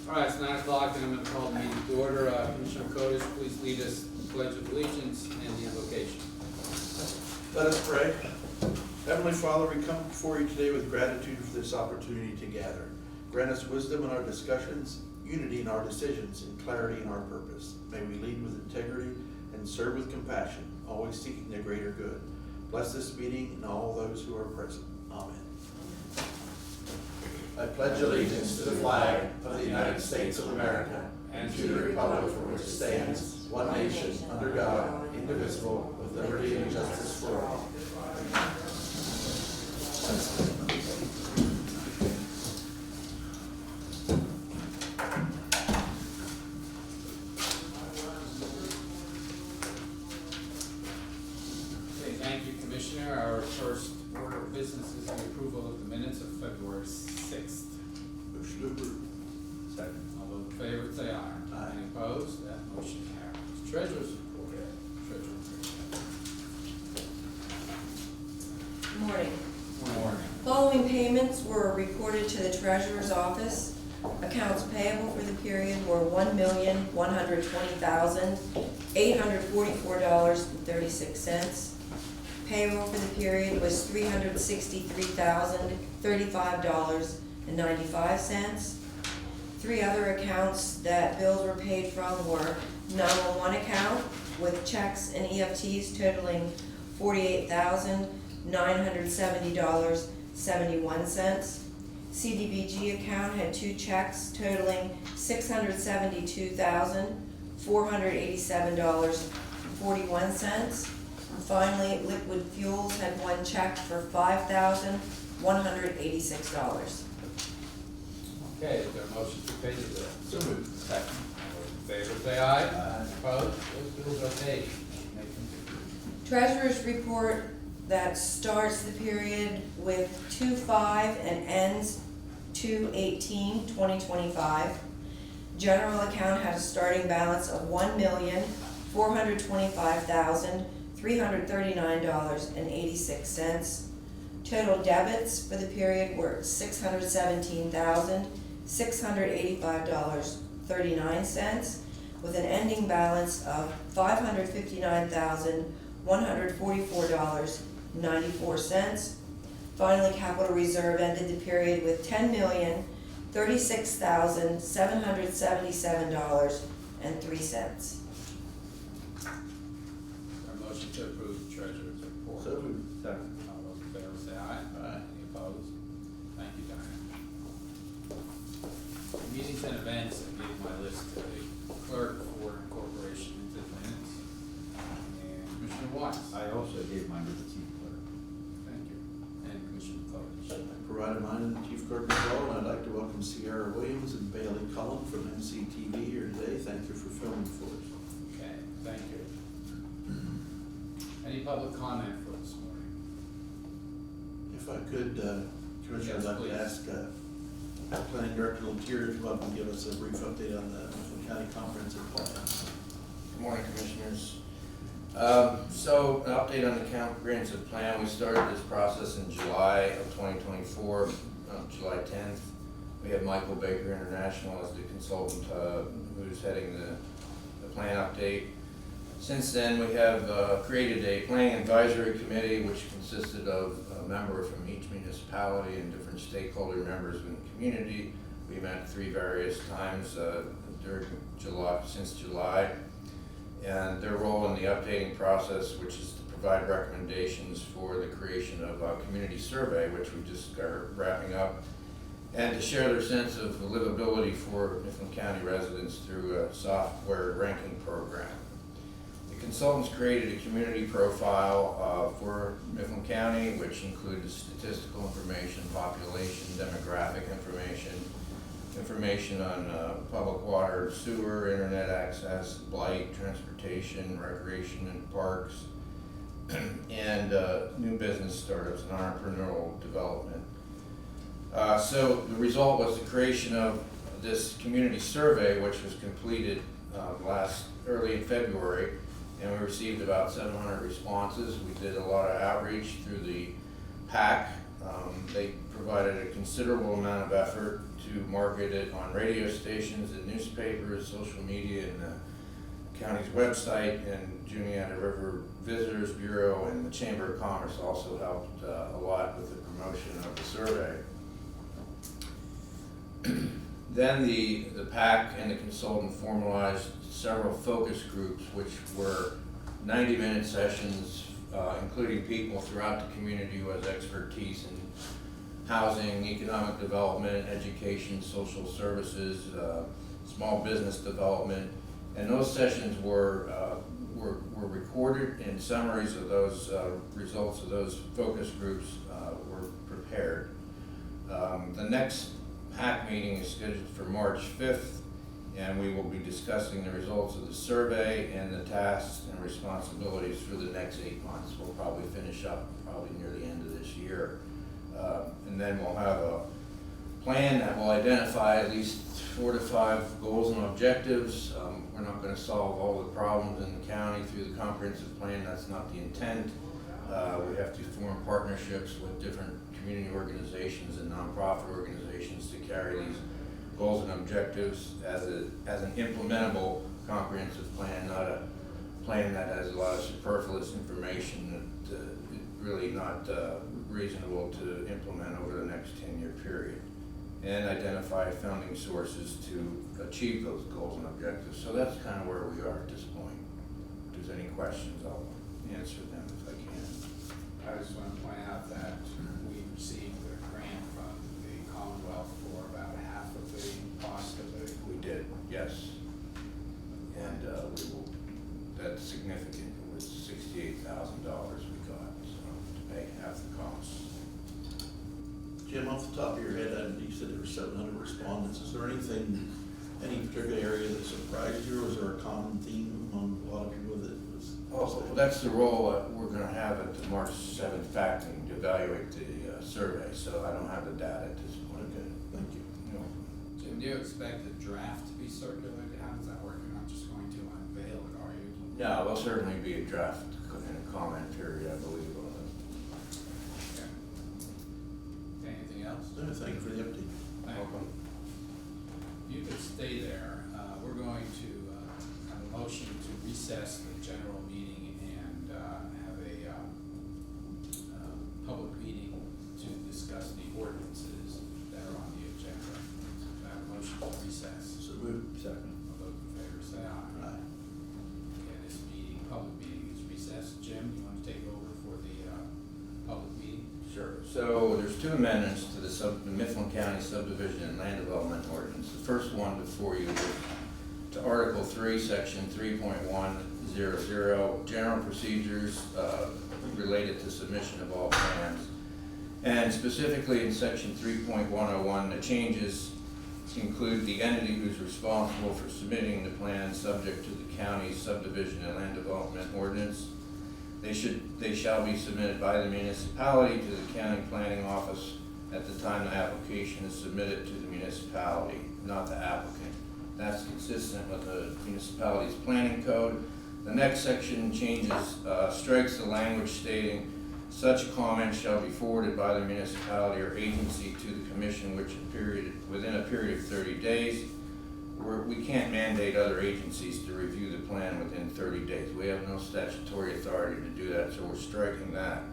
All right, it's 9 o'clock, and I'm going to call the meeting to order. Commissioner Courthouse, please lead us in the Pledge of Allegiance and the invocation. Let us pray. Heavenly Father, we come before you today with gratitude for this opportunity to gather. Grant us wisdom in our discussions, unity in our decisions, and clarity in our purpose. May we lead with integrity and serve with compassion, always seeking the greater good. Bless this meeting and all those who are present. Amen. I pledge allegiance to the flag of the United States of America and to the republic for which it stands, one nation, under God, indivisible, with liberty and justice for all. Okay, thank you, Commissioner. Our first order of business is the approval of the minutes of February 6th. Motion to approve. Second. All those in favor say aye. Aye. Any opposed? That motion carries. Treasurer's report. Treasurer. Good morning. Good morning. Following payments were reported to the treasurer's office. Accounts payable for the period were $1,120,844.36. Payroll for the period was $363,035.95. Three other accounts that bills were paid from were 911 account with checks and EFTs totaling $48,970.71. CDBG account had two checks totaling $672,487.41. Finally, Liquid Fuels had one check for $5,186. Okay, is there a motion to pay the bill? So moved. Second. All those in favor say aye. Aye. Opposed? Those bills are paid. Make them Treasurer's report that starts the period with 2/5 and ends 2/18/2025. General account had a starting balance of $1,425,339.86. Total debits for the period were $617,685.39, with an ending balance of $559,144.94. Finally, capital reserve ended the period with $10,036,777.03. A motion to approve the treasurer's report. So moved. Second. All those in favor say aye. Aye. Any opposed? Thank you, Diane. Meetings and events, I gave my list to the clerk for incorporation into the minutes. And Commissioner Watts. I also gave mine to the chief clerk. Thank you. And Commissioner Courthouse. I provided mine to the chief clerk as well, and I'd like to welcome Sierra Williams and Bailey Cullen from MCTV here today. Thank you for filming for us. Okay, thank you. Any public comment for this morning? If I could, Commissioner, I'd like Yes, to ask Planning Director Letier to come up and give us a brief update on the Mifflin County Comprehensive Plan. Good morning, Commissioners. So an update on the comprehensive plan. We started this process in July of 2024, July 10th. We have Michael Baker International as the consultant who's heading the plan update. Since then, we have created a planning advisory committee which consisted of a member from each municipality and different stakeholder members in the community. We met 3 various times during July, since July. And their role in the updating process, which is to provide recommendations for the creation of a community survey, which we just are wrapping up, and to share their sense of livability for Mifflin County residents through a software ranking program. The consultants created a community profile for Mifflin County, which included statistical information, population, demographic information on public water, sewer, internet access, blight, transportation, recreation and parks, and new business startups and entrepreneurial development. So the result was the creation of this community survey, which was completed early in February, and we received about 700 responses. We did a lot of outreach through the PAC, They provided a considerable amount of effort to market it on radio stations and newspapers, social media, and the county's website, and Juniata River Visitors Bureau and the Chamber of Commerce also helped a lot with the promotion of the survey. Then the PAC and the consultant formalized several focus groups, which were 90-minute sessions, including people throughout the community who has expertise in housing, economic development, education, social services, small business development, and those sessions were recorded, and summaries of those results of those focus groups were prepared. The next PAC meeting is scheduled for March 5th, and we will be discussing the results of the survey and the tasks and responsibilities for the next 8 months. We'll probably finish up near the end of this year. And then we'll have a plan that will identify at least 4 to 5 goals and objectives. We're not going to solve all the problems in the county through the comprehensive plan. That's not the intent. We have to form partnerships with different community organizations and nonprofit organizations to carry these goals and objectives as an implementable comprehensive plan, not a plan that has a lot of superfluous information that is really not reasonable to implement over the next 10-year period, and identify funding sources to achieve those goals and objectives. So that's kind of where we are at this point. If there's any questions, I'll answer them if I can. I just want to point out that we received a grant from the Commonwealth for about half of the cost of it. We did, yes. And that's significant. It was $68,000 we got, so to pay half the cost. Jim, off the top of your head, you said there were 700 respondents. Is there anything, any particular area that surprised you, or was there a common theme among a lot of people that was? Well, that's the role that we're gonna have at the March 7th PAC meeting, to evaluate the survey, so I don't have the data at this point. Okay, thank you. No. Jim, do you expect the draft to be circulated? How does that work? You're not just going to unveil it, are you? No, there'll certainly be a draft and a comment period, I believe, on it. Okay. Anything else? No, thank you for the update. Thank you. You could stay there. We're going to have a motion to recess the general meeting and have a public meeting to discuss the ordinances that are on the agenda. So I have a motion to recess. So moved. Second. All those in favor say aye. Aye. Okay, this meeting, public meeting is recessed. Jim, you want to take over for the public meeting? Sure. So there's 2 amendments to the Mifflin County Subdivision and Land Development Ordinance. The first one before you is to Article 3, Section 3.100, general procedures related to submission of all plans. And specifically in Section 3.101, the changes include the entity who's responsible for submitting the plan subject to the county's subdivision and land development ordinance. They shall be submitted by the municipality to the county planning office at the time the application is submitted to the municipality, not the applicant. That's consistent with the municipality's planning code. The next section changes, strikes the language stating such comments shall be forwarded by the municipality or agency to the commission within a period of 30 days. We can't mandate other agencies to review the plan within 30 days. We have no statutory authority to do that, so we're striking that.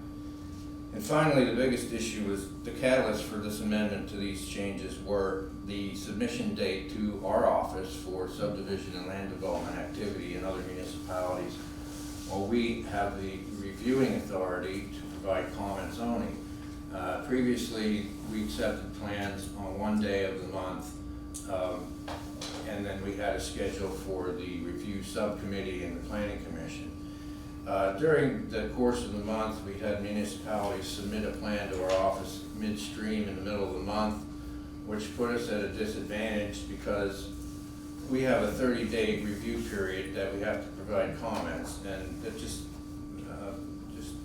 And finally, the biggest issue was the catalyst for this amendment to these changes were the submission date to our office for subdivision and land development activity in other municipalities. Well, we have the reviewing authority to provide comments only. Previously, we accepted plans on one day of the month, and then we had a schedule for the review subcommittee and the planning commission. During the course of the month, we had municipalities submit a plan to our office midstream in the middle of the month, which put us at a disadvantage because we have a 30-day review period that we have to provide comments, and it just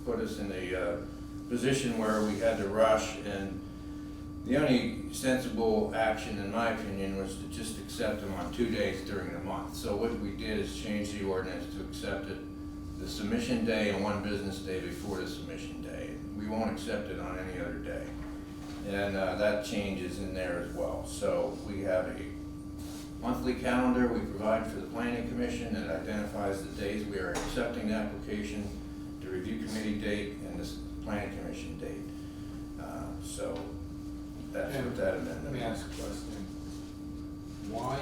put us in a position where we had to rush, and the only sensible action, in my opinion, was to just accept them on 2 days during the month. So what we did is change the ordinance to accept it the submission day and 1 business day before the submission day. We won't accept it on any other day. And that change is in there as well. So we have a monthly calendar we provide for the planning commission that identifies the days we are accepting the application, the review committee date, and the planning commission date. So that's what that amendment. Let me ask a question. Why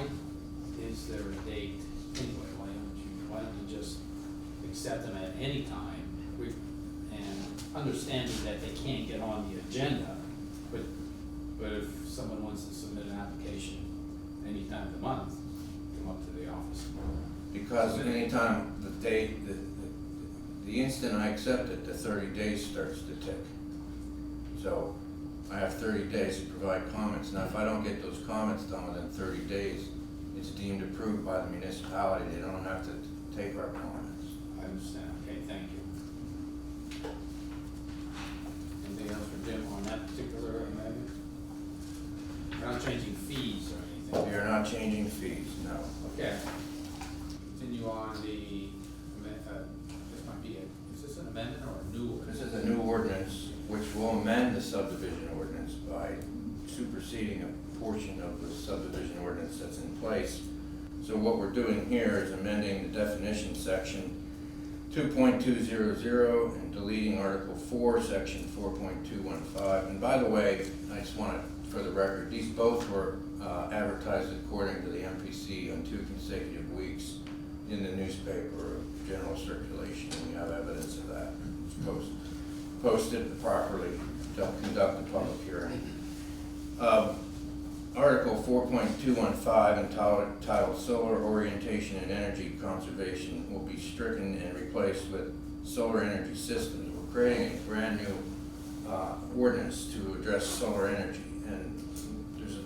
is there a date anyway? Why don't you just accept them at any time? And understanding that they can't get on the agenda, but if someone wants to submit an application any time of the month, come up to the office. Because anytime the date, the instant I accept it, the 30 days starts to tick. So I have 30 days to provide comments. Now, if I don't get those comments done within 30 days, it's deemed approved by the municipality. They don't have to take our comments. I understand. Okay, thank you. Anything else for Jim on that particular amendment? We're not changing fees or anything. We are not changing fees, no. Okay. Continue on the, this might be is this an amendment or a new? This is a new ordinance which will amend the subdivision ordinance by superseding a portion of the subdivision ordinance that's in place. So what we're doing here is amending the definition section 2.200 and deleting Article 4, Section 4.215. And by the way, I just want to, for the record, these both were advertised according to the MPC on 2 consecutive weeks in the newspaper of general circulation, and we have evidence of that. It's posted properly to conduct the public hearing. Article 4.215 entitled Solar Orientation and Energy Conservation will be stricken and replaced with Solar Energy Systems. We're creating a brand new ordinance to address solar energy, and there's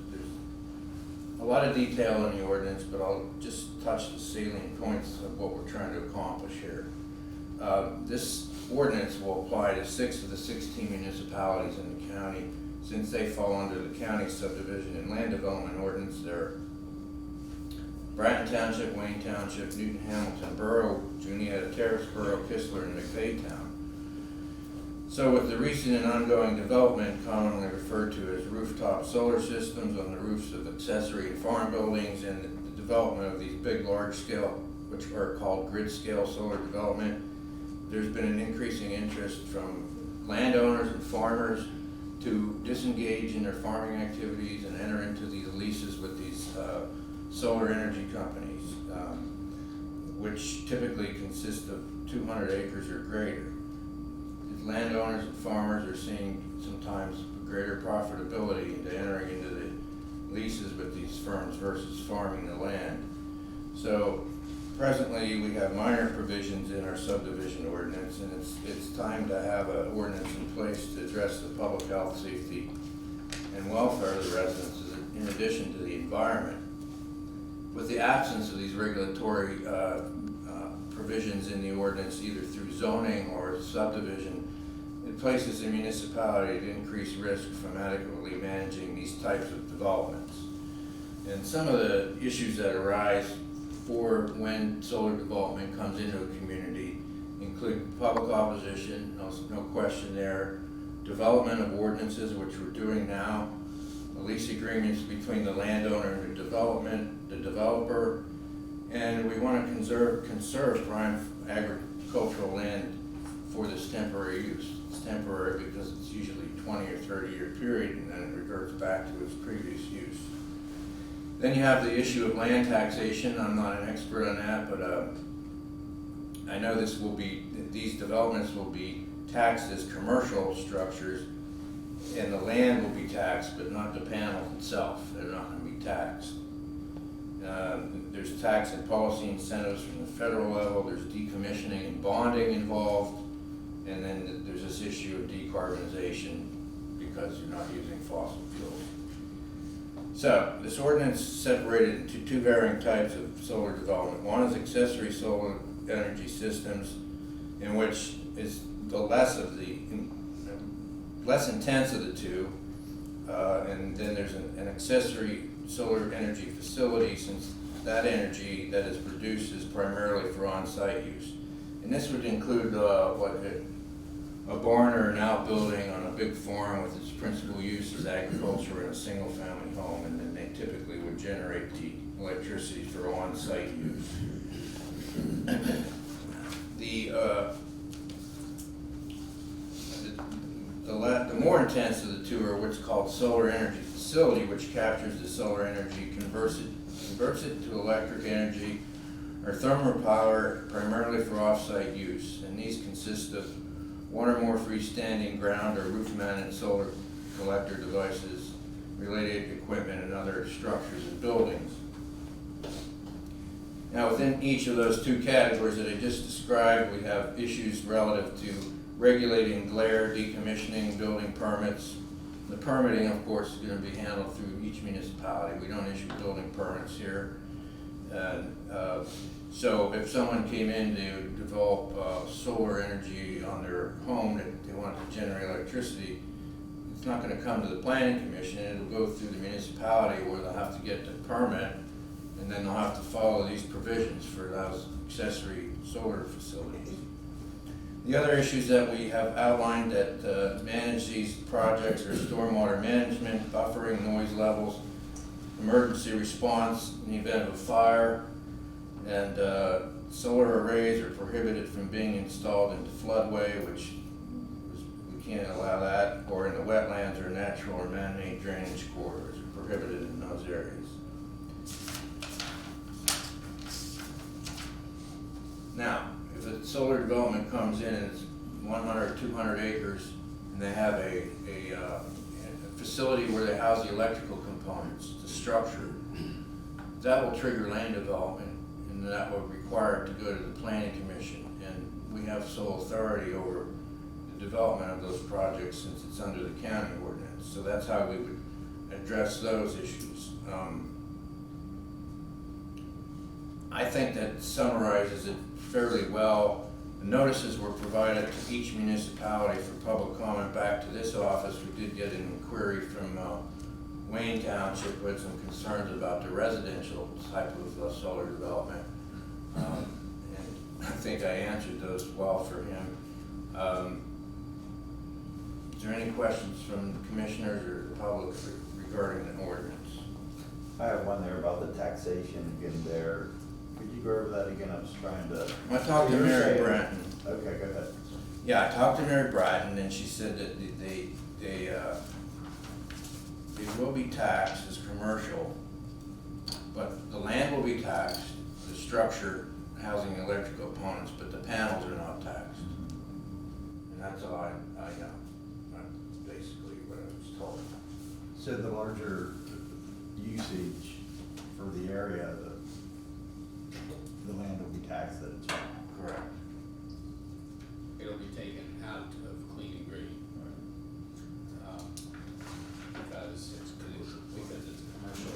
a lot of detail in the ordinance, but I'll just touch the salient points of what we're trying to accomplish here. This ordinance will apply to 6 of the 16 municipalities in the county. Since they fall under the county subdivision and land development ordinance, they're Bratton Township, Wayne Township, Newton Hamilton Borough, Juniata Terrace Borough, Kistler, and McVeigh-town. So with the recent and ongoing development commonly referred to as rooftop solar systems on the roofs of accessory and farm buildings, and the development of these big, large scale, which are called grid scale solar development, there's been an increasing interest from landowners and farmers to disengage in their farming activities and enter into these leases with these solar energy companies, which typically consist of 200 acres or greater. Landowners and farmers are seeing sometimes greater profitability into entering into the leases with these firms versus farming the land. So presently we have minor provisions in our subdivision ordinance, and it's time to have an ordinance in place to address the public health, safety, and welfare of the residents in addition to the environment. With the absence of these regulatory provisions in the ordinance, either through zoning or subdivision, it places the municipality at increased risk from adequately managing these types of developments. And some of the issues that arise for when solar development comes into a community include public opposition, no question there, development of ordinances, which we're doing now, lease agreements between the landowner and the developer, and we want to conserve prime agricultural land for this temporary use. It's temporary because it's usually 20 or 30-year period, and then it reverts back to its previous use. Then you have the issue of land taxation. I'm not an expert on that, but I know these developments will be taxed as commercial structures, and the land will be taxed, but not the panel itself. They're not going to be taxed. There's tax and policy incentives from the federal level. There's decommissioning and bonding involved, and then there's this issue of decarbonization because you're not using fossil fuels. So this ordinance is separated into 2 varying types of solar development. One is accessory solar energy systems, in which is the less intense of the two, and then there's an accessory solar energy facility, since that energy that is produced is primarily for on-site use. And this would include a barn or an outbuilding on a big farm with its principal use as agriculture in a single-family home, and then they typically would generate the electricity for on-site use. The more intense of the two are what's called solar energy facility, which captures the solar energy, converts it to electric energy or thermal power, primarily for off-site use. And these consist of one or more freestanding ground or roof-mounted solar collector devices, related equipment, and other structures and buildings. Now, within each of those two categories that I just described, we have issues relative to regulating glare, decommissioning, building permits. The permitting, of course, is going to be handled through each municipality. We don't issue building permits here. So if someone came in to develop solar energy on their home that they want to generate electricity, it's not going to come to the planning commission. It'll go through the municipality where they'll have to get the permit, and then they'll have to follow these provisions for those accessory solar facilities. The other issues that we have outlined that manage these projects are stormwater management, buffering noise levels, emergency response in the event of a fire, and solar arrays are prohibited from being installed into floodway, which we can't allow that, or in the wetlands or natural or man-made drainage corridors are prohibited in those areas. Now, if a solar development comes in and it's 100, 200 acres, and they have a facility where they house the electrical components, the structure, that will trigger land development, and that will require it to go to the planning commission. And we have sole authority over the development of those projects since it's under the county ordinance. So that's how we would address those issues. I think that summarizes it fairly well. The notices were provided to each municipality for public comment back to this office. We did get an inquiry from Wayne Township who had some concerns about the residential type of solar development. And I think I answered those well for him. Is there any questions from the commissioners or the public regarding the ordinance? I have one there about the taxation again there. Could you go over that again? I was trying to. I talked to Mary Bratton. Okay, go ahead. Yeah, I talked to Mary Bratton, and she said that they will be taxed as commercial, but the land will be taxed, the structure housing electrical components, but the panels are not taxed. And that's all I know. That's basically what I was told. So the larger usage for the area, the land will be taxed at its own. Correct. It'll be taken out of clean and green. Because it's a commercial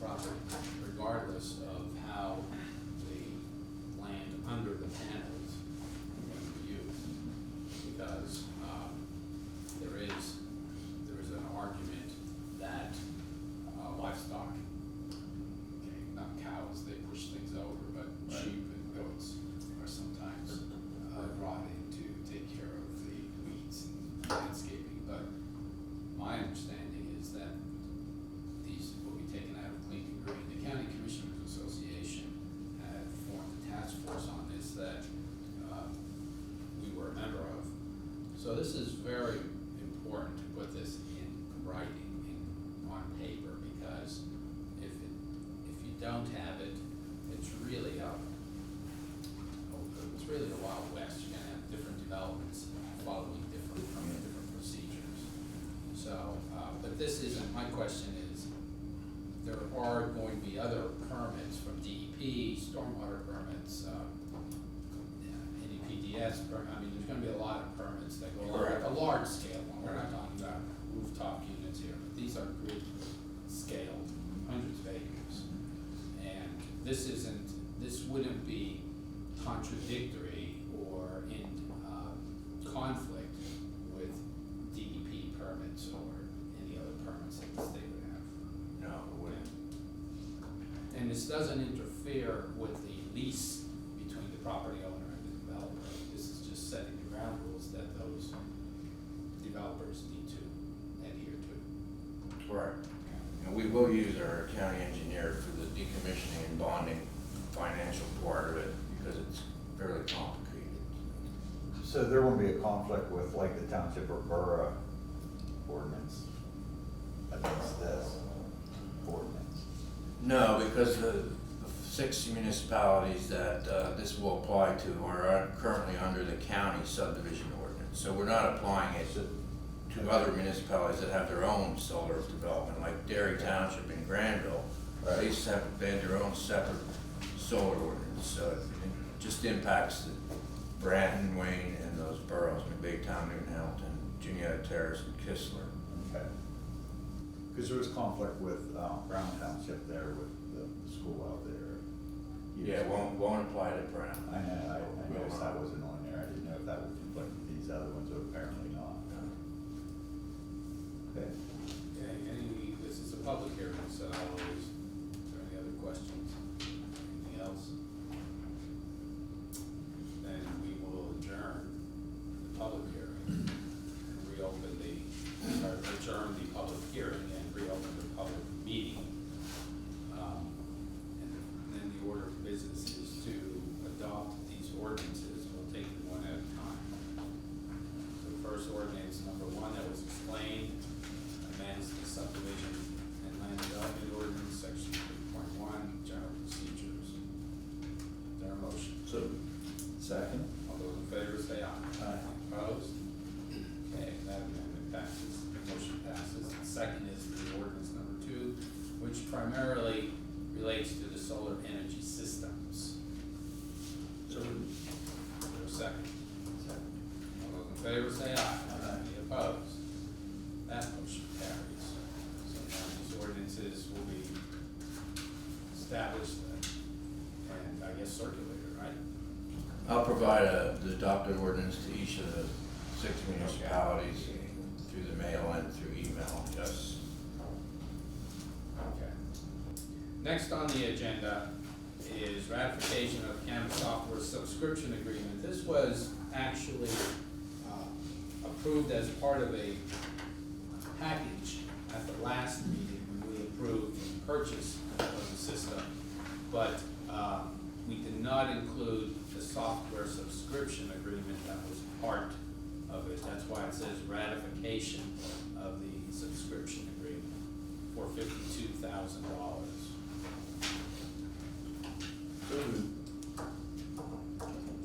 property, regardless of how the land under the panels will be used. Because there is an argument that livestock, okay, not cows, they push things over, but sheep and goats are sometimes brought in to take care of the weeds and landscaping. But my understanding is that these will be taken out of clean and green. The County Commissioners Association had formed a task force on this that we were a member of. So this is very important to put this in writing, on paper, because if you don't have it, it's really the Wild West. You're gonna have different developments following different procedures. So, but this isn't, my question is, there are going to be other permits from DEP, stormwater permits, any PDS permit. I mean, there's gonna be a lot of permits that go along, like a large scale one. We're not talking about rooftop units here, but these are grid scaled, hundreds of acres. And this wouldn't be contradictory or in conflict with DEP permits or any other permits that the state would have. No, it wouldn't. And this doesn't interfere with the lease between the property owner and the developer. This is just setting the ground rules that those Correct. And we will use our county engineer for the decommissioning and bonding financial part of it, because it's fairly complicated. So there won't be a conflict with like the township or borough ordinance against this ordinance? No, because the 6 municipalities that this will apply to are currently under the county subdivision ordinance. So we're not applying it to other municipalities that have their own solar development, like Derry Township in Granville. Right. They had their own separate solar ordinance, so it just impacts the Brandon, Wayne, and those boroughs, Baytown, Newton, Hamilton, Juniata Terrace, and Kistler. Okay. Because there was conflict with Brown Township there with the school out there. Yeah, won't apply to Brown. I know, I noticed that wasn't on there. I didn't know if that would conflict with these other ones, but apparently not. Okay. Okay, this is a public hearing, so I'll always, is there any other questions? Anything else? Then we will adjourn the public hearing, adjourn the public hearing and reopen the public meeting. And then the order of business is to adopt these ordinances. We'll take them one at a time. So the first ordinance, number 1, that was explained, amends the subdivision and land development ordinance, section 3.1, general procedures. Is there a motion? So, Second? All those in favor say aye. Aye. Opposed? Okay, that amendment passes, the motion passes. The second is the ordinance number 2, which primarily relates to the solar energy systems. so Is there a second? Second. All those in favor say aye. Aye. Any opposed? That motion carries. So now these ordinances will be established and I guess circulated, right? I'll provide the adopted ordinance to each of the 6 municipalities through the mail and through email, yes. Okay. Next on the agenda is ratification of Campus Software subscription agreement. This was actually approved as part of a package at the last meeting when we approved the purchase of the system. But we did not include the software subscription agreement that was part of it. That's why it says ratification of the subscription agreement for $52,000. So moved.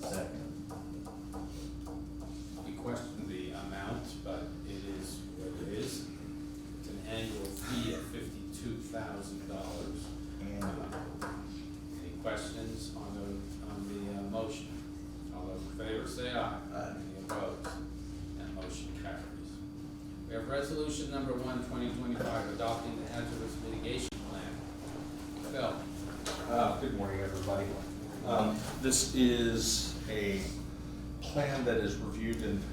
Second. We question the amount, but it is what it is. It's an annual fee of $52,000. And Any questions on the motion? All those in favor say aye. Aye. Any opposed? That motion carries. We have resolution number 1, 2025, adopting the hazardous mitigation plan. Phil? Good morning, everybody. This is a plan that is reviewed and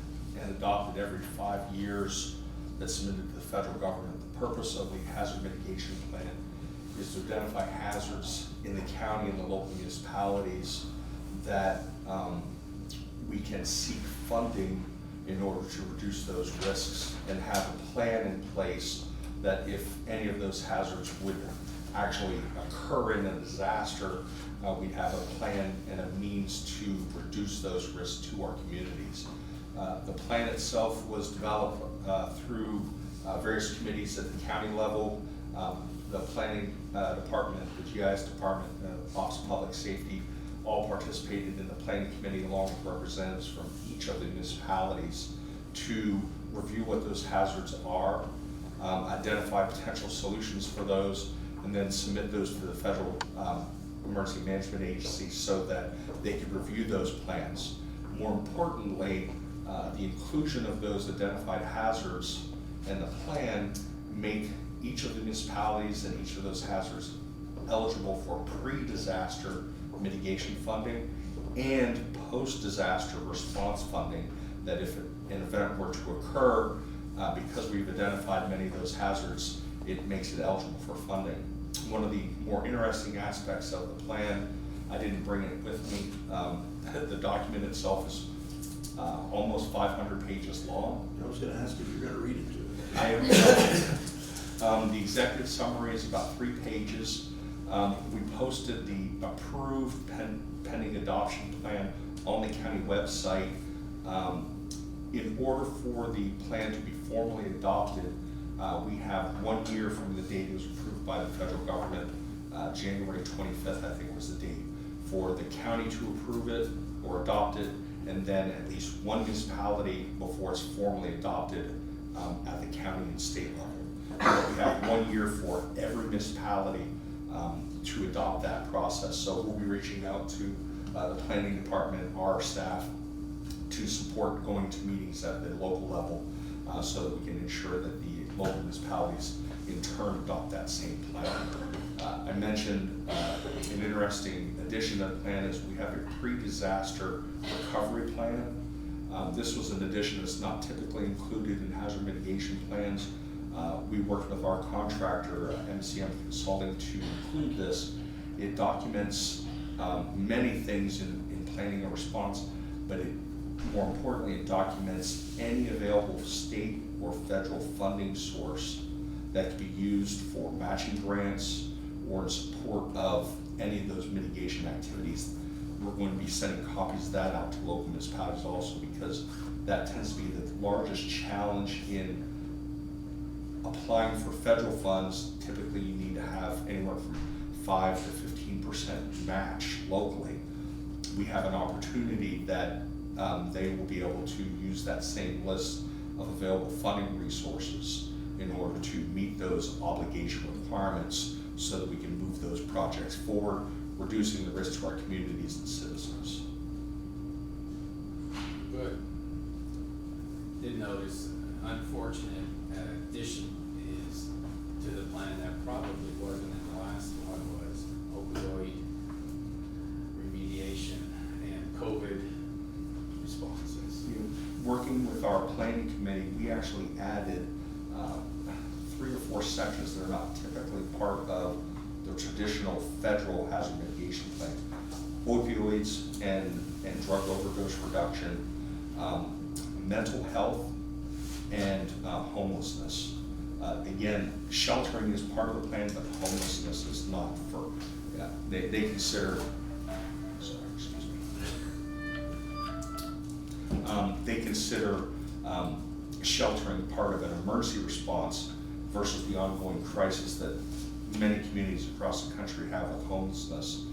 adopted every 5 years that's submitted to the federal government. The purpose of the hazard mitigation plan is to identify hazards in the county and the local municipalities that we can seek funding in order to reduce those risks and have a plan in place that if any of those hazards would actually occur in a disaster, we'd have a plan and a means to reduce those risks to our communities. The plan itself was developed through various committees at the county level, the planning department, the GIS department, Office of Public Safety, all participated in the planning committee along with representatives from each of the municipalities to review what those hazards are, identify potential solutions for those, and then submit those to the federal emergency management agency so that they could review those plans. More importantly, the inclusion of those identified hazards and the plan make each of the municipalities and each of those hazards eligible for pre-disaster mitigation funding and post-disaster response funding, that if an event were to occur, because we've identified many of those hazards, it makes it eligible for funding. One of the more interesting aspects of the plan, I didn't bring it with me, the document itself is almost 500 pages long. I was gonna ask if you're gonna read it to us. I am The executive summary is about 3 pages. We posted the approved pending adoption plan on the county website. In order for the plan to be formally adopted, we have 1 year from the date it was approved by the federal government, January 25th, I think was the date, for the county to approve it or adopt it, and then at least 1 municipality before it's formally adopted at the county and state level. We have 1 year for every municipality to adopt that process. So we'll be reaching out to the planning department, our staff, to support going to meetings at the local level so that we can ensure that the local municipalities in turn adopt that same plan. I mentioned an interesting addition to the plan is we have a pre-disaster recovery plan. This was an addition that's not typically included in hazard mitigation plans. We worked with our contractor, MCTV Consulting, to include this. It documents many things in planning a response, but more importantly, it documents any available state or federal funding source that can be used for matching grants or in support of any of those mitigation activities. We're going to be sending copies of that out to local municipalities also, because that tends to be the largest challenge in applying for federal funds. Typically you need to have anywhere from 5 to 15% match locally. We have an opportunity that they will be able to use that same list of available funding resources in order to meet those obligation requirements so that we can move those projects forward, reducing the risk to our communities and citizens. Good. Did notice an unfortunate addition is to the plan that probably wasn't in the last one, was opioid remediation and COVID responses. Working with our planning committee, we actually added 3 or 4 sections that are not typically part of the traditional federal hazard mitigation plan. Opioids and drug overdose reduction, mental health, and homelessness. Again, sheltering is part of the plan, but homelessness is not. For they consider, sorry, excuse me. They consider sheltering part of an emergency response versus the ongoing crisis that many communities across the country have with homelessness,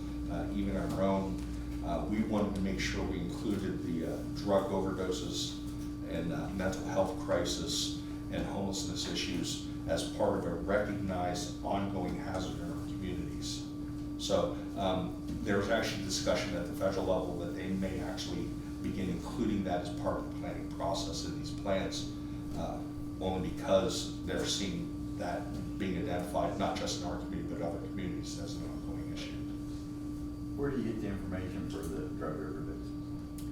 even our own. We wanted to make sure we included the drug overdoses and mental health crisis and homelessness issues as part of a recognized ongoing hazard in our communities. So there was actually discussion at the federal level that they may actually begin including that as part of the planning process in these plans, only because they're seeing that being identified not just in our community but other communities as an ongoing issue. Where do you get the information for the drug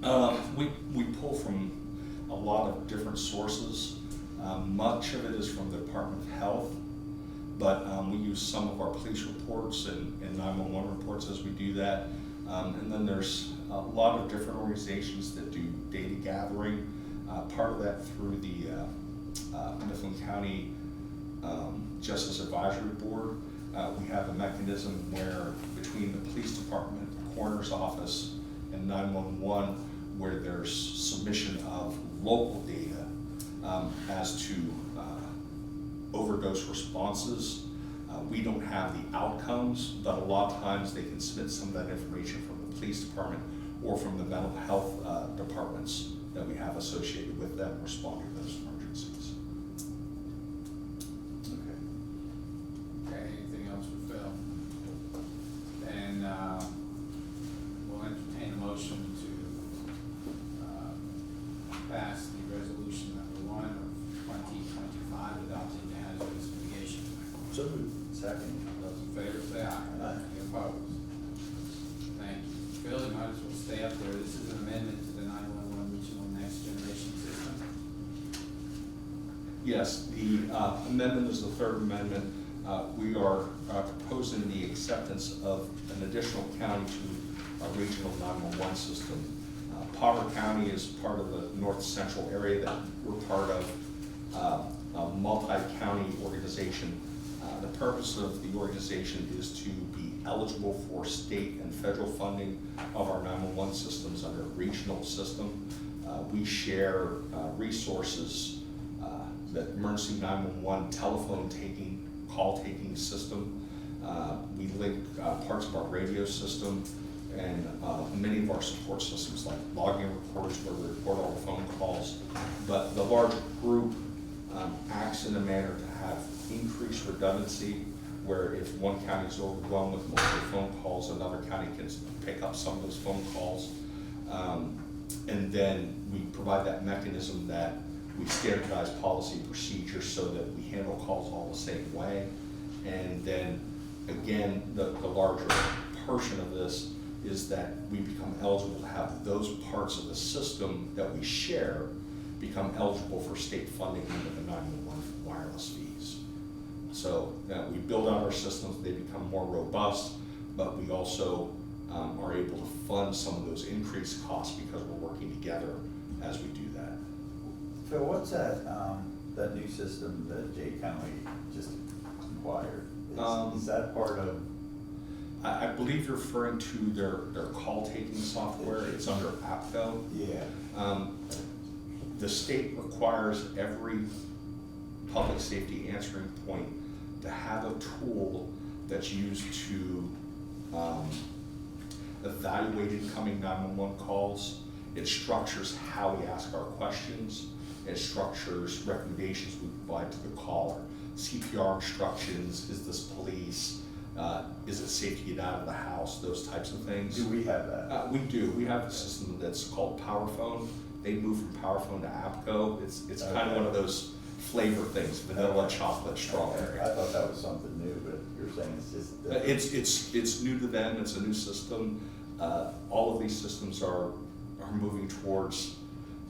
overdose? We pull from a lot of different sources. Much of it is from the Department of Health, but we use some of our police reports and 911 reports as we do that. And then there's a lot of different organizations that do data gathering. Part of that through the Mifflin County Justice Advisory Board. We have a mechanism where between the police department, the coroner's office, and 911, where there's submission of local data as to overdose responses. We don't have the outcomes, but a lot of times they can submit some of that information from the police department or from the mental health departments that we have associated with them responding to those emergencies. Okay. Okay, anything else for Phil? Then we'll entertain a motion to pass the resolution number 1 of 2025 adopting the hazardous mitigation plan. So moved. Second. Those in favor say aye. Aye. Any opposed? Thank you. Phil, you might as well stay up there. This is an amendment to the 911 Regional Next Generation System. Yes, the amendment is the third amendment. We are proposing the acceptance of an additional county to our regional 911 system. Potter County is part of the north central area that we're part of. multi-county organization. The purpose of the organization is to be eligible for state and federal funding of our 911 systems under a regional system. We share resources, the emergency 911 telephone taking, call taking system. We link parts of our radio system and many of our support systems like logging recorders where we record all the phone calls. But the large group acts in a manner to have increased redundancy, where if one county is overwhelmed with multiple phone calls, another county can pick up some of those phone calls. And then we provide that mechanism that we standardize policy and procedures so that we handle calls all the same way. And then again, the larger portion of this is that we become eligible to have those parts of the system that we share become eligible for state funding under the 911 wireless fees. So we build out our systems, they become more robust, but we also are able to fund some of those increased costs because we're working together as we do that. Phil, what's that, that new system that Jay County just acquired? Is that part of? I believe you're referring to their call taking software. It's under APCO. Yeah. The state requires every public safety answering point to have a tool that's used to evaluate incoming 911 calls. It structures how we ask our questions. It structures recommendations we provide to the caller. CPR instructions, is this police? Is it safe to get out of the house? Those types of things. Do we have that? We do. We have a system that's called PowerPhone. They moved from PowerPhone to APCO. It's kind of one of those flavor things: vanilla, chocolate, strawberry. I thought that was something new, but you're saying it's just. It's new to them. It's a new system. All of these systems are moving towards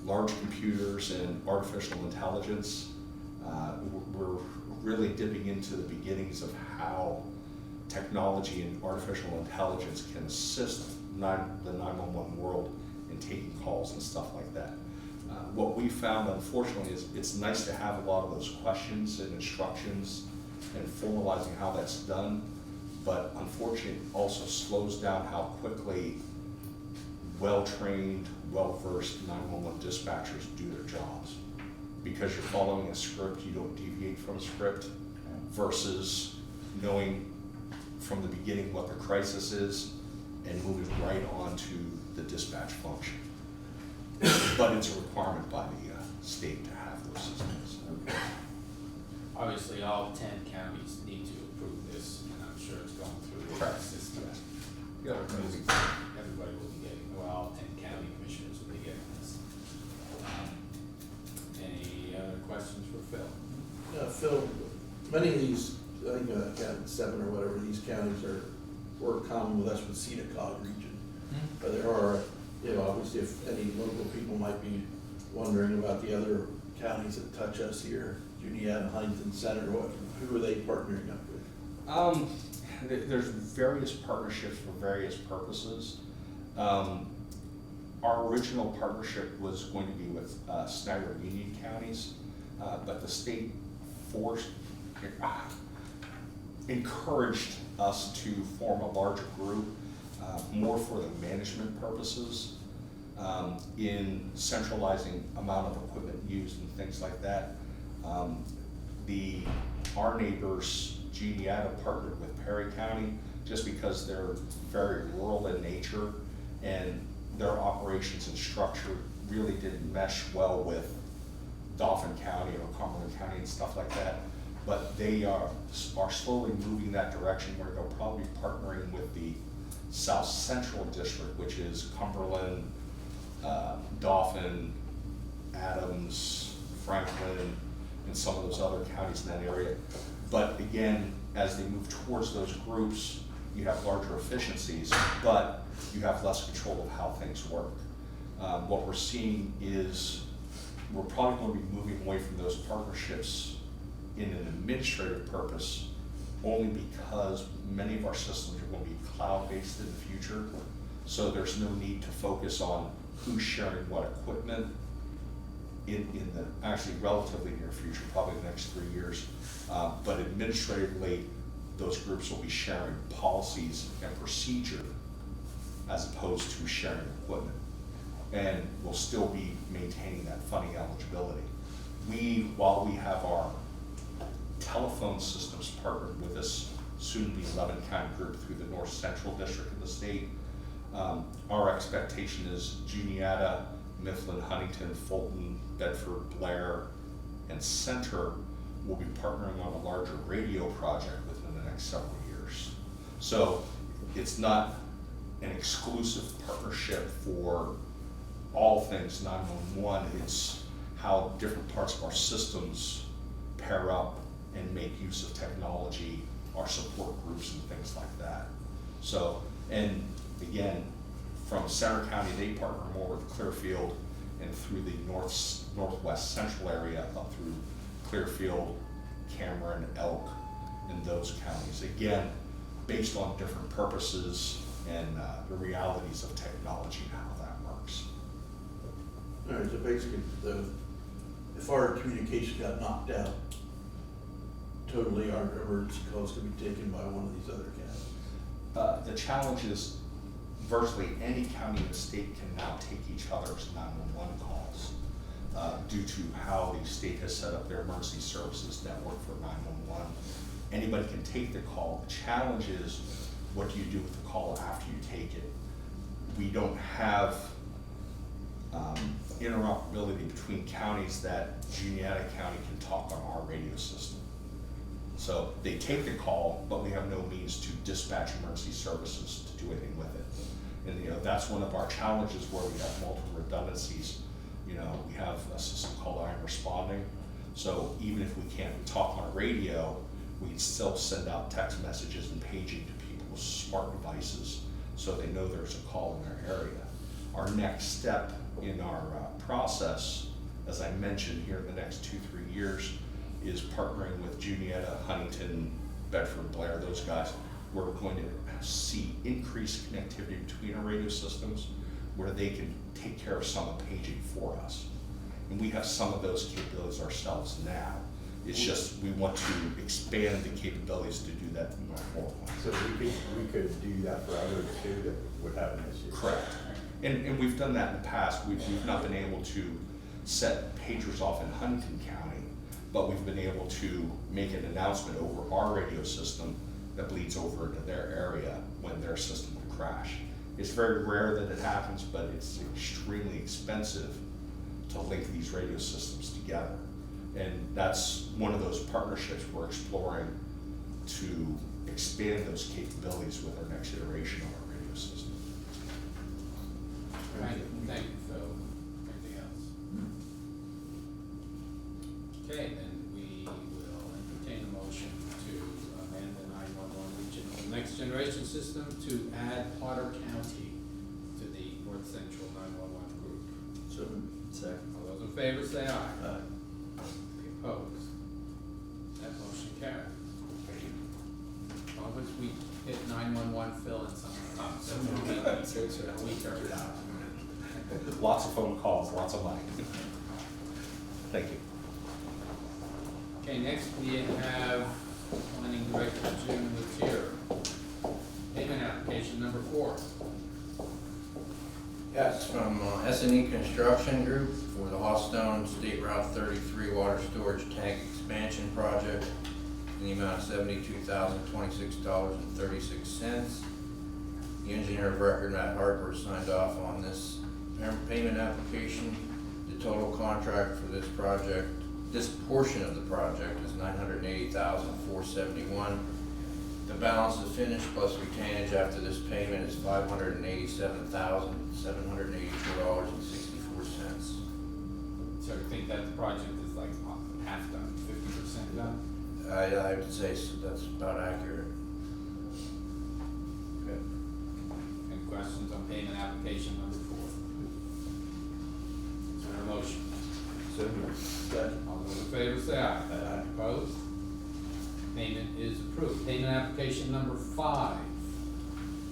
large computers and artificial intelligence. We're really dipping into the beginnings of how technology and artificial intelligence can assist the 911 world in taking calls and stuff like that. What we found, unfortunately, is it's nice to have a lot of those questions and instructions and formalizing how that's done, but unfortunately it also slows down how quickly well-trained, well-versed 911 dispatchers do their jobs. Because you're following a script, you don't deviate from a script, versus knowing from the beginning what the crisis is and moving right on to the dispatch function. But it's a requirement by the state to have those systems. Okay. Obviously, all 10 counties need to approve this, and I'm sure it's going through the Correct. system. Yeah. Everybody will be getting, well, all 10 county commissioners will be getting this. Any other questions for Phil? Phil, many of these, I think county 7 or whatever, these counties work common with us with CEDACOG region. But there are, obviously if any local people might be wondering about the other counties that touch us here, Juniata, Huntington Center, who are they partnering up with? There's various partnerships for various purposes. Our original partnership was going to be with Snyder and Union counties, but the state encouraged us to form a larger group, more for the management purposes, in centralizing amount of equipment used and things like that. Our neighbors, Juniata, partnered with Perry County just because they're very rural in nature and their operations and structure really didn't mesh well with Dauphin County or Cumberland County and stuff like that. But they are slowly moving that direction where they'll probably be partnering with the South Central District, which is Cumberland, Dauphin, Adams, Franklin, and some of those other counties in that area. But again, as they move towards those groups, you have larger efficiencies, but you have less control of how things work. What we're seeing is we're probably going to be moving away from those partnerships in an administrative purpose, only because many of our systems are going to be cloud-based in the future. So there's no need to focus on who's sharing what equipment. in the actually relatively near future, probably the next 3 years. But administratively, those groups will be sharing policies and procedure as opposed to sharing equipment. And we'll still be maintaining that funding eligibility. While we have our telephone systems partnered with this soon-to-be 11-county group through the North Central District of the state, our expectation is Juniata, Mifflin, Huntington, Fulton, Bedford, Blair, and Center will be partnering on a larger radio project within the next several years. So it's not an exclusive partnership for all things 911, it's how different parts of our systems pair up and make use of technology, our support groups and things like that. So, and again, from Center County, they partner more with Clearfield and through the northwest central area up through Clearfield, Cameron, Elk, and those counties. Again, based on different purposes and the realities of technology and how that works. All right, so basically, if our communication got knocked out, totally our emergency calls could be taken by one of these other counties. The challenge is virtually any county in the state can now take each other's 911 calls due to how the state has set up their emergency services network for 911. Anybody can take the call. The challenge is, what do you do with the call after you take it? We don't have interoperability between counties that Juniata County can talk on our radio system. So they take the call, but we have no means to dispatch emergency services to do anything with it. And that's one of our challenges where we have multiple redundancies. We have a system called I'm Responding. So even if we can't talk on radio, we can still send out text messages and paging to people's smart devices so they know there's a call in their area. Our next step in our process, as I mentioned here in the next 2-3 years, is partnering with Juniata, Huntington, Bedford, Blair, those guys. We're going to see increased connectivity between our radio systems where they can take care of some of the paging for us. And we have some of those capabilities ourselves now. It's just we want to expand the capabilities to do that more formally. So we could do that for others too that would have an issue. Correct. And we've done that in the past. We've not been able to set pagers off in Huntington County, but we've been able to make an announcement over our radio system that bleeds over into their area when their system would crash. It's very rare that it happens, but it's extremely expensive to link these radio systems together. And that's one of those partnerships we're exploring to expand those capabilities with our next iteration of our radio system. Thank you, Phil. Anything else? Okay, then we will entertain a motion to amend the 911 next generation system to add Potter County to the North Central 911 group. So, second. All those in favor say aye. Aye. Any opposed? That motion carried. As long as we hit 911 fill in some, so a week or Lots of phone calls, lots of money. Thank you. Okay, next we have Planning Director Jim Letier. Payment application number 4. Yes, from S&E Construction Group for the Hawstone State Route 33 Water Storage Tank Expansion Project in the amount of $72,026.36. The engineer of record, Matt Harper, signed off on this payment application. The total contract for this project, this portion of the project, is $980,471. The balance to finish plus retainage after this payment is $587,784.64. So you think that the project is like half done, 50% done? I would say that's about accurate. Good. Any questions on payment application number 4? Is there a motion? So moved. Second. All those in favor say aye. Aye. Opposed? Payment is approved. Payment application number 5.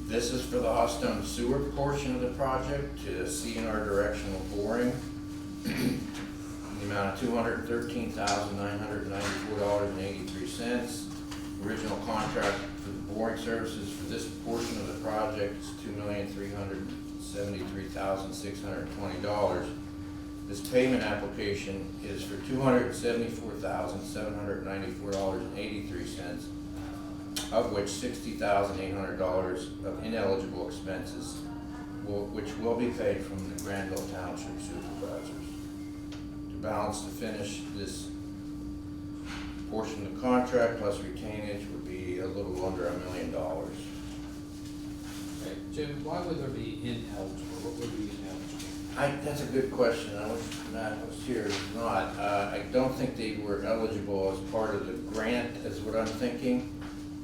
This is for the Hawstone sewer portion of the project to C&R directional boring. the amount of $213,994.83. Original contract for the boring services for this portion of the project is $2,373,620. This payment application is for $274,794.83, of which $60,800 of ineligible expenses which will be paid from the Granville Township supervisors. To balance to finish this portion of the contract plus retainage would be a little under $1 million. Okay, Jim, why would there be ineligible? What would be ineligible? That's a good question. I wish Matt was here, if not. I don't think they were eligible as part of the grant, is what I'm thinking.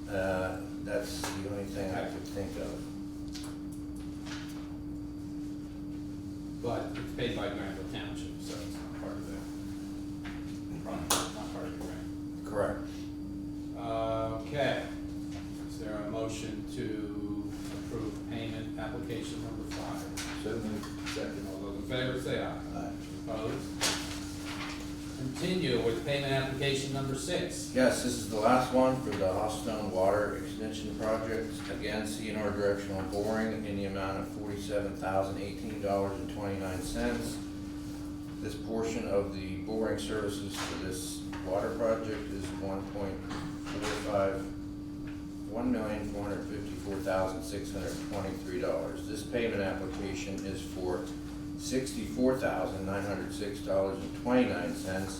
That's the only thing I could think of. But it's paid by Granville Township, so it's not part of the, not part of the grant. Correct. Okay, is there a motion to approve payment application number 5? So moved. Second. All those in favor say aye. Aye. Opposed? Continue with payment application number 6. Yes, this is the last one for the Hawstone Water Extension Project. Again, CNR directional boring in the amount of $47,018.29. This portion of the boring services for this water project is $1,454,623. This payment application is for $64,906.29,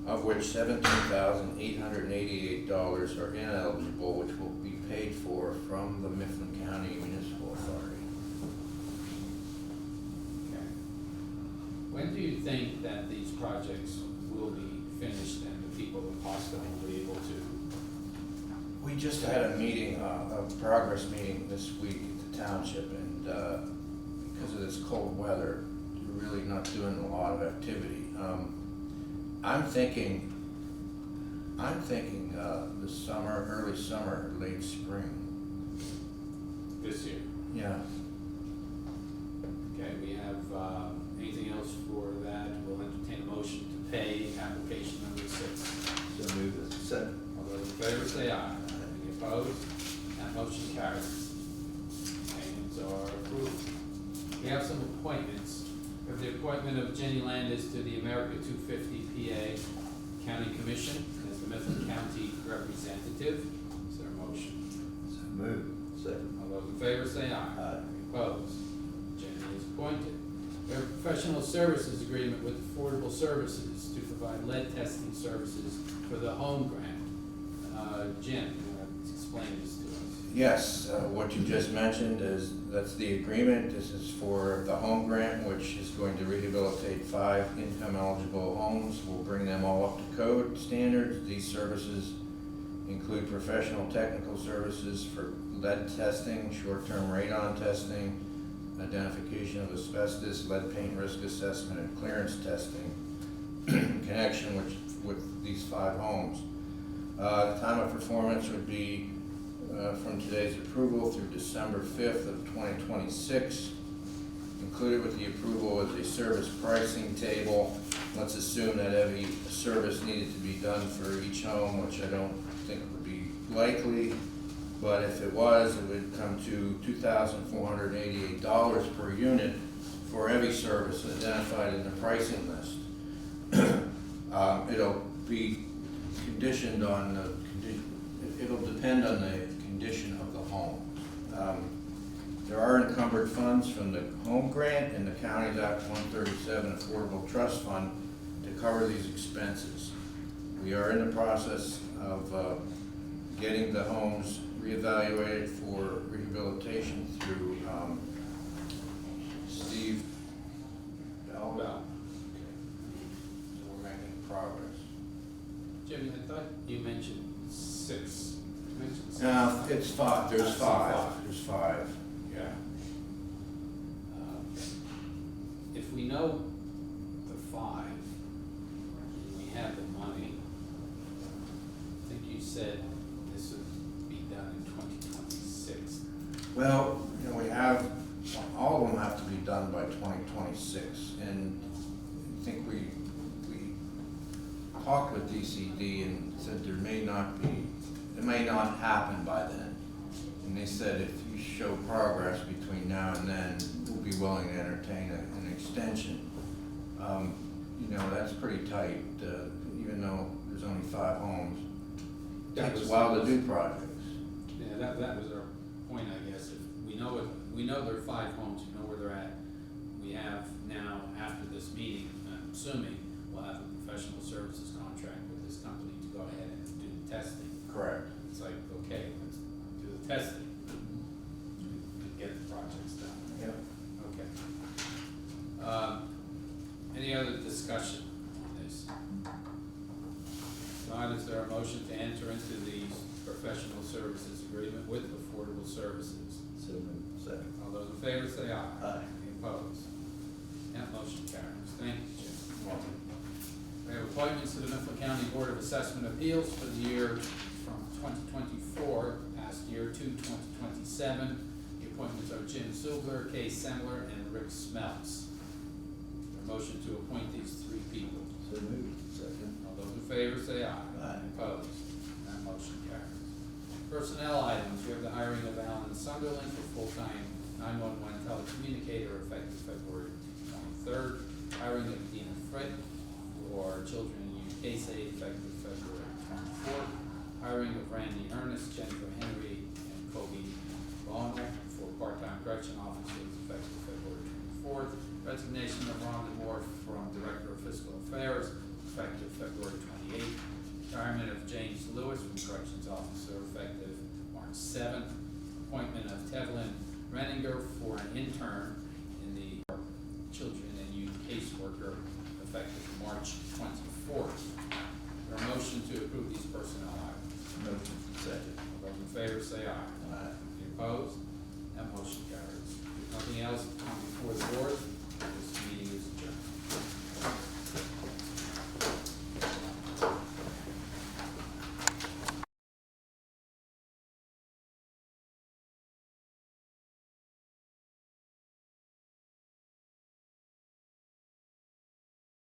of which $17,888 are ineligible, which will be paid for from the Mifflin County Municipal Authority. Okay. When do you think that these projects will be finished and the people of Boston will be able to? We just had a meeting, a progress meeting this week at the township, and because of this cold weather, we're really not doing a lot of activity. I'm thinking this summer, early summer, late spring. This year. Yeah. Okay, we have, anything else for that? We'll entertain a motion to pay application number 6. So moved. Second. All those in favor say aye. Any opposed? That motion carries. Payments are approved. We have some appointments. We have the appointment of Jenny Landis to the America 250 PA County Commission as the Mifflin County representative. Is there a motion? So moved. Second. All those in favor say aye. Aye. Any opposed? Jenny is appointed. We have a professional services agreement with Affordable Services to provide lead testing services for the home grant. Jim, you want to explain this to us? Yes, what you just mentioned that's the agreement. This is for the home grant, which is going to rehabilitate 5 income eligible homes. We'll bring them all up to code standards. These services include professional technical services for lead testing, short-term radon testing, identification of asbestos, lead paint risk assessment, and clearance testing in connection with these 5 homes. The time of performance would be from today's approval through December 5th of 2026. Included with the approval is a service pricing table. Let's assume that every service needed to be done for each home, which I don't think would be likely, but if it was, it would come to $2,488 per unit for every service identified in the pricing list. It'll be conditioned on it'll depend on the condition of the home. There are encumbered funds from the home grant and the County's Act 137 Affordable Trust Fund to cover these expenses. We are in the process of getting the homes reevaluated for rehabilitation through Steve Bell. Well, So we're making progress. Jimmy, I thought you mentioned 6. You mentioned 6. No, it's 5. There's I see 5. 5. There's 5. Yeah. If we know the 5, and we have the money, I think you said this would be done in 2026. Well, we have, all of them have to be done by 2026, and I think we talked with DCD and said there may not be, it may not happen by then. And they said if you show progress between now and then, we'll be willing to entertain an extension. You know, that's pretty tight, even though there's only 5 homes. That Takes was- a while to do projects. Yeah, that was our point, I guess. If we know there are 5 homes, we know where they're at. We have now, after this meeting, I'm assuming, we'll have a professional services contract with this company to go ahead and do the testing. Correct. It's like, okay, let's do the testing, to get the projects done. Yep. Okay. Any other discussion on this? Not, is there a motion to enter into the professional services agreement with Affordable Services? So moved. Second. All those in favor say aye. Aye. Any opposed? That motion carries. Thank you, Jim. We have appointments to the Mifflin County Board of Assessment Appeals for the year from 2024, past year, to 2027. The appointments are Jim Zugler, Kay Semler, and Rick Smeltz. A motion to appoint these 3 people. So moved. Second. All those in favor say aye. Aye. Opposed? That motion carries. Personnel items, we have the hiring of Alan Sunderland for full-time 911 telecommunicator effective February 23rd. Hiring of Dina Frick for Children and Youth Case Aid effective February 24th. Hiring of Randy Ernest, Jennifer Henry, and Kobe Bonner for part-time correction officers effective February 24th. Resignation of Rhonda Moore from Director of Fiscal Affairs effective February 28th. Retirement of James Lewis from Corrections Officer effective March 7th. Appointment of Tevlin Renninger for an intern in the Children and Youth Caseworker effective March 24th. There a motion to approve these personnel items? Motion. Second. All those in favor say aye. Aye. Any opposed? That motion carries. If nothing else to come before the board,